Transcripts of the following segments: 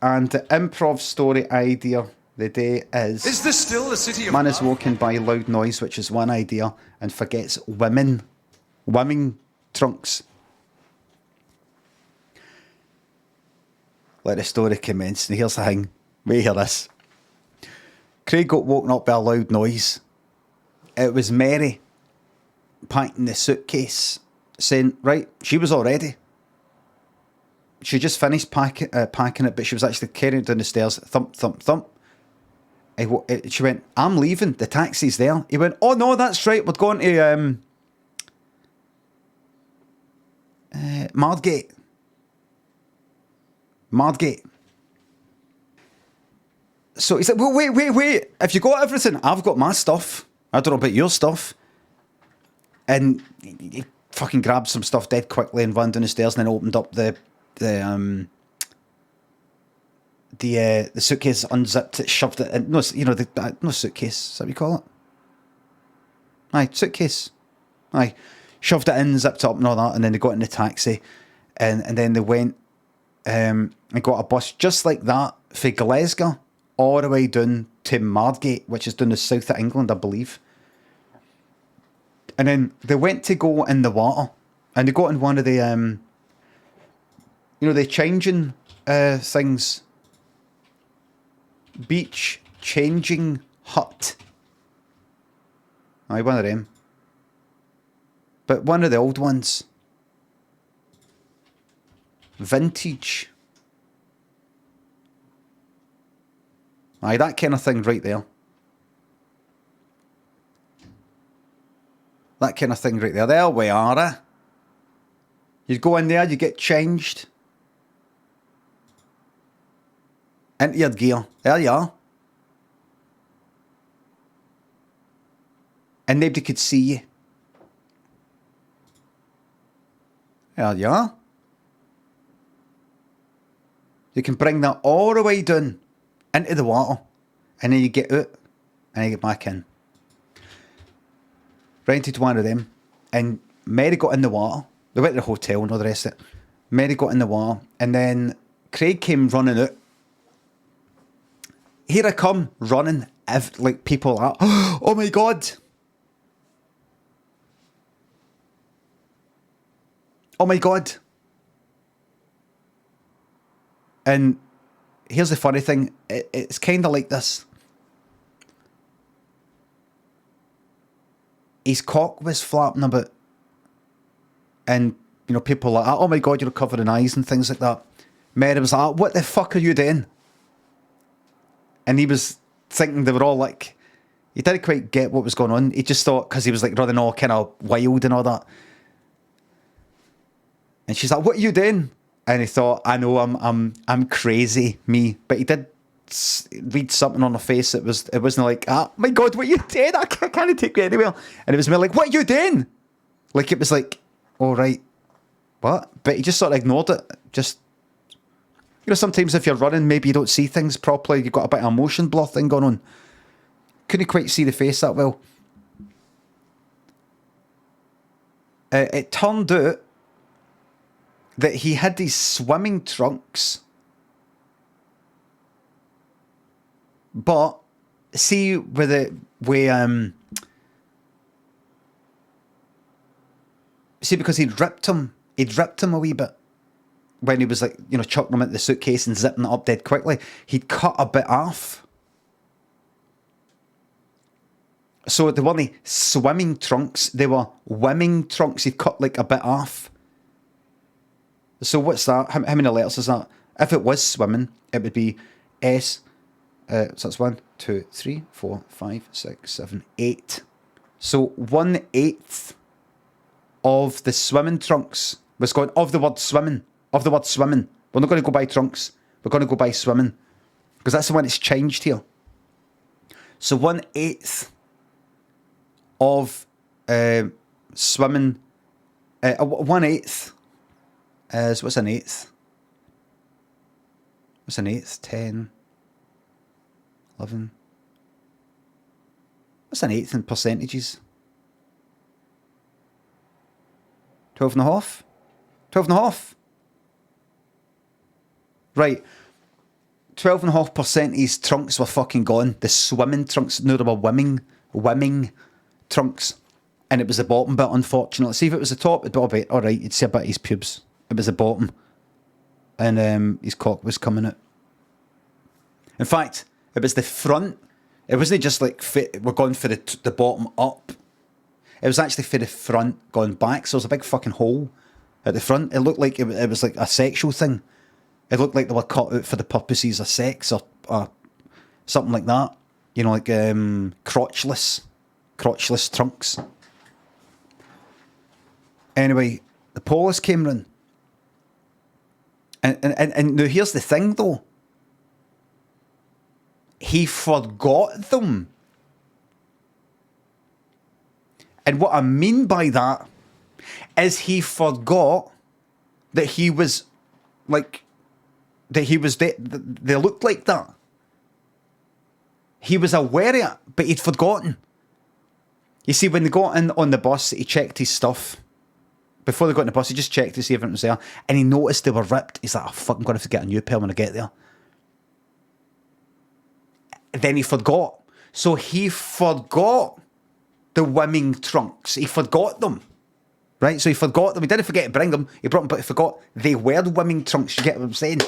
And the improv story idea of the day is this still the city of man is woken by loud noise, which is one idea, and forgets women. Wimming trunks. Let the story commence. And here's the thing. Wait, hear this. Craig got woken up by a loud noise. It was Mary packing the suitcase, saying, right, she was all ready. She just finished packing it, but she was actually carrying it down the stairs. Thump, thump, thump. She went, I'm leaving. The taxi's there. He went, oh no, that's right. We're going to Mardgate. So he said, well, wait. If you got everything, I've got my stuff. I don't know about your stuff. And he fucking grabbed some stuff dead quickly and ran down the stairs and then opened up the suitcase, unzipped it, shoved it in. No, you know, no suitcase. Is that what you call it? Aye, suitcase. Aye. Shoved it in, zipped it up and all that, and then they got in the taxi. And then they went and got a bus just like that for Glasgow all the way down to Mardgate, which is down the south of England, I believe. And then they went to go in the water, and they got in one of the, the changing things. Beach changing hut. Aye, one of them. But one of the old ones. Vintage. Aye, that kind of thing right there. That kind of thing right there. There we are. You go in there, you get changed. Into your gear. There you are. And nobody could see you. There you are. You can bring that all the way down into the water. And then you get out and you get back in. Rented one of them. And Mary got in the water. They went to the hotel and all the rest of it. Mary got in the water. And then Craig came running out. Here I come, running, like people are, oh my God. Oh my God. And here's the funny thing, it's kind of like this. His cock was flapping about. And, people like, oh my God, you're covered in eyes and things like that. Mary was like, what the fuck are you doing? And he was thinking they were all like, he didn't quite get what was going on. He just thought, because he was like running all kind of wild and all that. And she's like, what are you doing? And he thought, I know I'm crazy, me. But he did read something on her face. It wasn't like, oh my God, what are you doing? I can't take you anywhere. And it was more like, what are you doing? Like it was like, all right, what? But he just sort of ignored it. Just, sometimes if you're running, maybe you don't see things properly. You've got a bit of a motion blur thing going on. Couldn't quite see the face that well. It turned out that he had these swimming trunks. But, see, see, because he'd ripped him a wee bit. When he was like, chucking them into the suitcase and zipping it up dead quickly, he'd cut a bit off. So they weren't swimming trunks, they were wimming trunks. He'd cut like a bit off. So what's that? How many letters is that? If it was swimming, it would be S. So that's 1, 2, 3, 4, 5, 6, 7, 8. So 1/8 of the swimming trunks was going of the word swimming. Of the word swimming. We're not going to go by trunks. We're going to go by swimming. Because that's the one that's changed here. So 1/8 of swimming. 1/8 is, what's an eighth? What's an eighth? 10, 11. What's an eighth in percentages? 12.5? 12.5? Right. 12.5% of his trunks were fucking gone. The swimming trunks. No, they were Wimming trunks. And it was the bottom bit, unfortunately. See, if it was the top, it'd be alright. You'd see a bit of his pubes. It was the bottom. And his cock was coming out. In fact, it was the front. It wasn't just like, we're going for the bottom up. It was actually for the front going back. So there was a big fucking hole at the front. It looked like it was like a sexual thing. It looked like they were cut out for the purposes of sex or something like that. You know, like crotchless trunks. Anyway, the police came round. And now here's the thing though. He forgot them. And what I mean by that is he forgot that he was like, that he was they looked like that. He was aware of it, but he'd forgotten. You see, when they got in on the bus, he checked his stuff. Before they got on the bus, he just checked to see if everything was there. And he noticed they were ripped. He's like, oh, fuck, I'm going to have to get a new pair when I get there. Then he forgot. So he forgot the Wimming trunks. He forgot them. Right? So he forgot them. He didn't forget to bring them. He brought them, but he forgot they were the Wimming trunks. You get what I'm saying?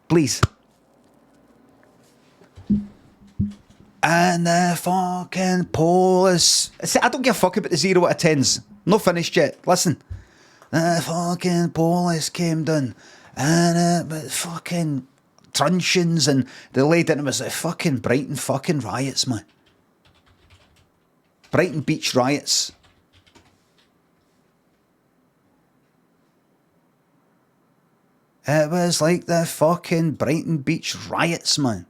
Please. And the fucking police. See, I don't give a fuck about the 0 out of 10s. Not finished yet. Listen. The fucking police came down. And with fucking truncheons and the lady, and it was like fucking Brighton fucking riots, man. Brighton Beach riots. It was like the fucking Brighton Beach riots, man.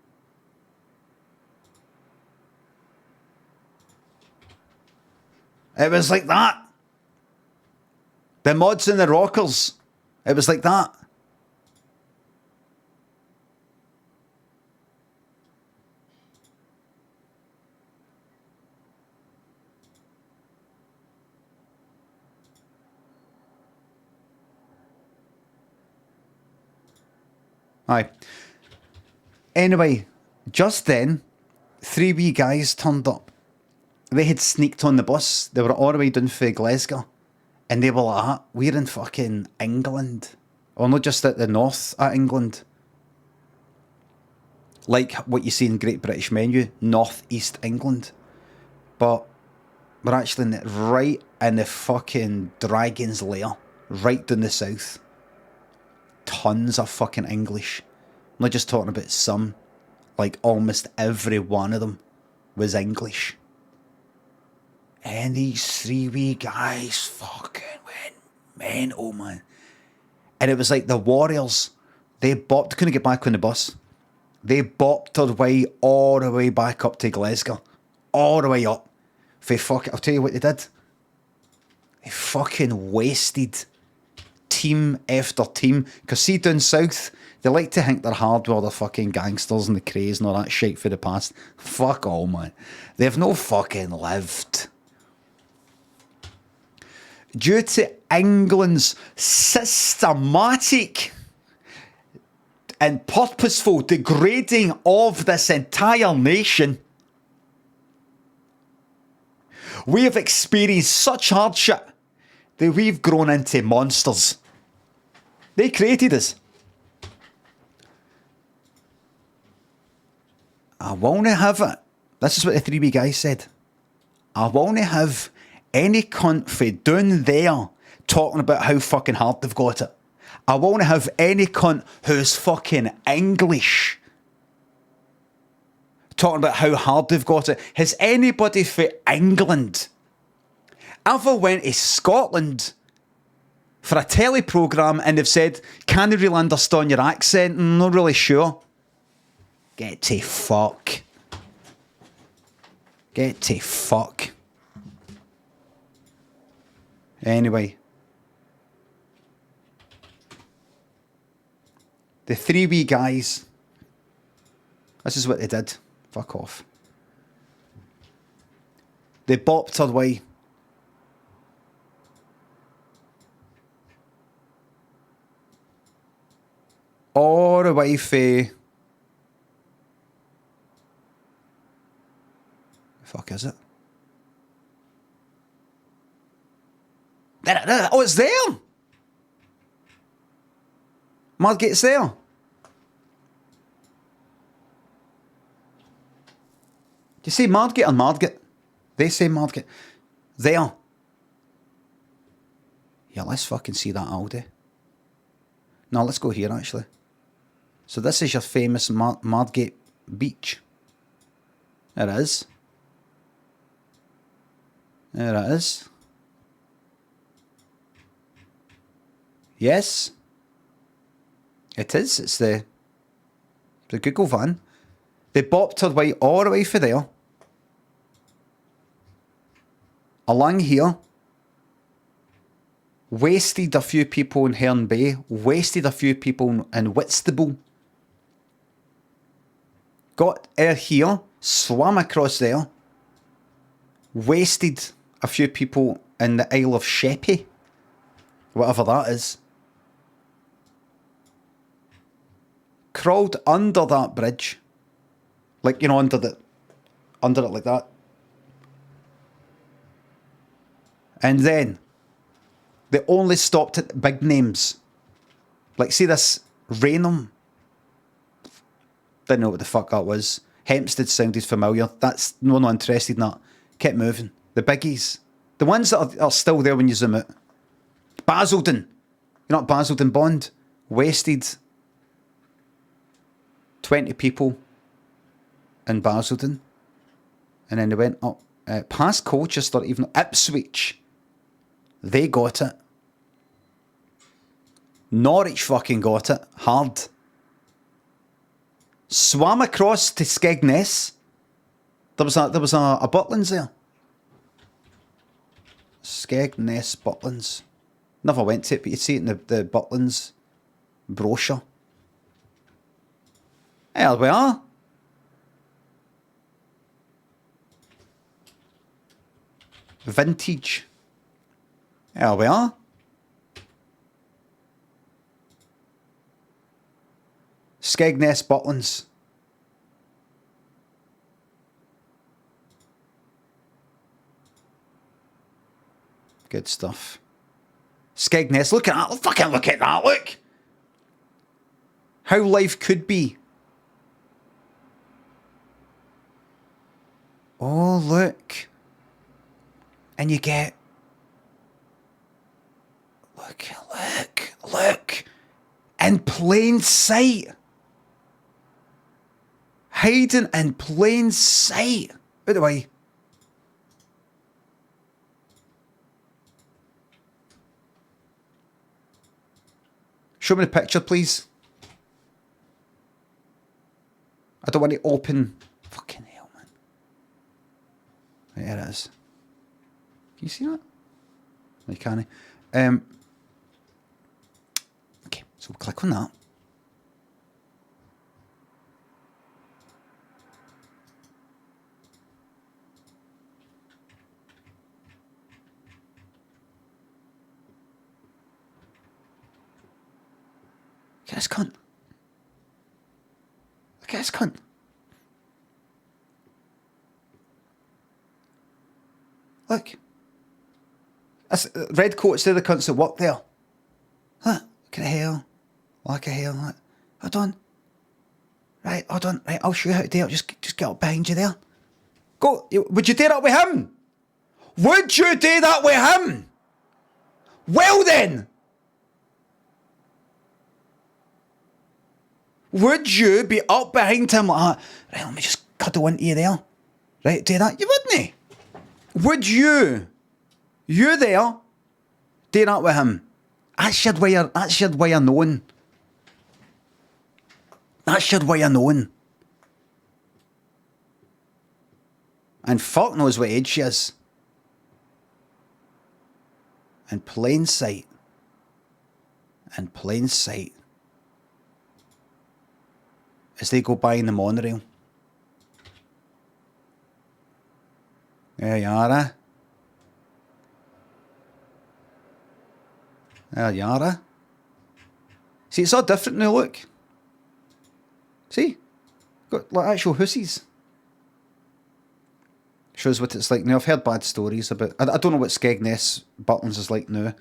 It was like that. The mods and the rockers. It was like that. Aye. Anyway, just then, 3 wee guys turned up. They had sneaked on the bus. They were all the way down for Glasgow. And they were like, we're in fucking England. Or not just at the north of England. Like what you see in Great British Menu, North East England. But we're actually right in the fucking Dragon's Lair. Right down the south. Tons of fucking English. I'm not just talking about some. Like almost every one of them was English. And these 3 wee guys fucking went mental, man. And it was like the Warriors. They couldn't get back on the bus. They bopped their way all the way back up to Glasgow. All the way up. I'll tell you what they did. They fucking wasted team after team. Because see, down south, they like to think they're hard with all the fucking gangsters and the craze and all that shit for the past. Fuck all, man. They've no fucking lived. Due to England's systematic and purposeful degrading of this entire nation, we have experienced such hardship that we've grown into monsters. They created us. I won't have it. This is what the 3 wee guys said. I won't have any cunt for down there talking about how fucking hard they've got it. I won't have any cunt who's fucking English talking about how hard they've got it. Has anybody for England ever went to Scotland for a telly programme and they've said, can they really understand your accent? Not really sure. Get to fuck. Get to fuck. Anyway. The 3 wee guys. This is what they did. Fuck off. They bopped her way. all the way for... Fuck is it? There. Oh, it's there! Mardgate's there. Do you say Mardgate or Mardgate? They say Mardgate. There. Yeah, let's fucking see that Aldi. No, let's go here, actually. So this is your famous Mardgate beach. There it is. There it is. Yes. It is. It's the Google van. They bopped her way all the way for there. Along here. Wasted a few people in Herne Bay. Wasted a few people in Whitstable. Got her here. Swam across there. Wasted a few people in the Isle of Sheppey. Whatever that is. Crawled under that bridge. Like, you know, under it like that. And then they only stopped at big names. Like, see this Raynham? Didn't know what the fuck that was. Hempstead sounded familiar. That's no one interested in that. Kept moving. The biggies. The ones that are still there when you zoom out. Basildon. You're not Basildon Bond. Wasted 20 people in Basildon. And then they went up past Colchester, even Ipswich. They got it. Norwich fucking got it. Hard. Swam across to Skegness. There was a Butlins there. Skegness Butlins. Never went to it, but you'd see it in the Butlins brochure. There we are. Vintage. There we are. Skegness Butlins. Good stuff. Skegness, look at that. Fucking look at that, look. How life could be. Oh, look. And you get... Look. In plain sight. Hiding in plain sight. By the way. Show me the picture, please. I don't want to open... Fucking hell, man. Right, there it is. Can you see that? No, you can't. Okay, so we'll click on that. Look at this cunt. Look at this cunt. Look. That's, red coats, they're the cunts that work there. Huh? Look at the hair. Look at hair. Look. Hold on. Right, hold on. Right, I'll show you how to do it. Just get up behind you there. Go. Would you do that with him? Would you do that with him? Well then. Would you be up behind him like that? Right, let me just cuddle into you there. Right, do that. You wouldn't. Would you? You there? Do that with him. That's your way of knowing. That's your way of knowing. And fuck knows what age she is. In plain sight. In plain sight. As they go by in the monorail. There you are, eh? There you are, eh? See, it's all different now, look. See? Got like actual hussies. Shows what it's like now. I've heard bad stories about... I don't know what Skegness Butlins is like now.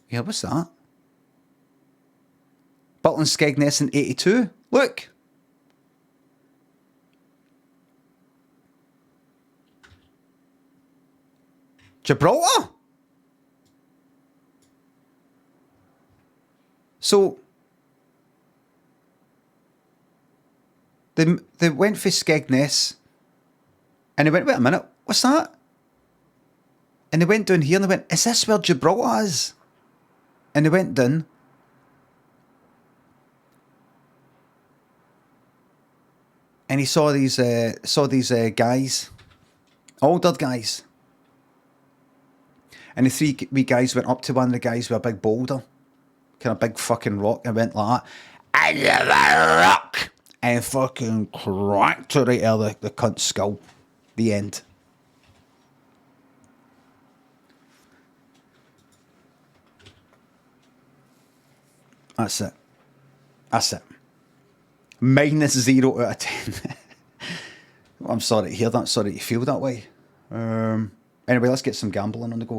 Yeah, what's that? Butlins Skegness in 82. Look! Gibraltar? So... They went for Skegness... And they went, wait a minute, what's that? And they went down here and they went, is this where Gibraltar is? And they went down. And he saw these guys, older guys. And the three wee guys went up to one of the guys with a big boulder, kind of big fucking rock, and went like that. I love a rock! And fucking cracked it right out of the cunt's skull. The end. That's it. That's it. -0 out of 10. I'm sorry to hear that. Sorry to feel that way. Anyway, let's get some gambling on the go.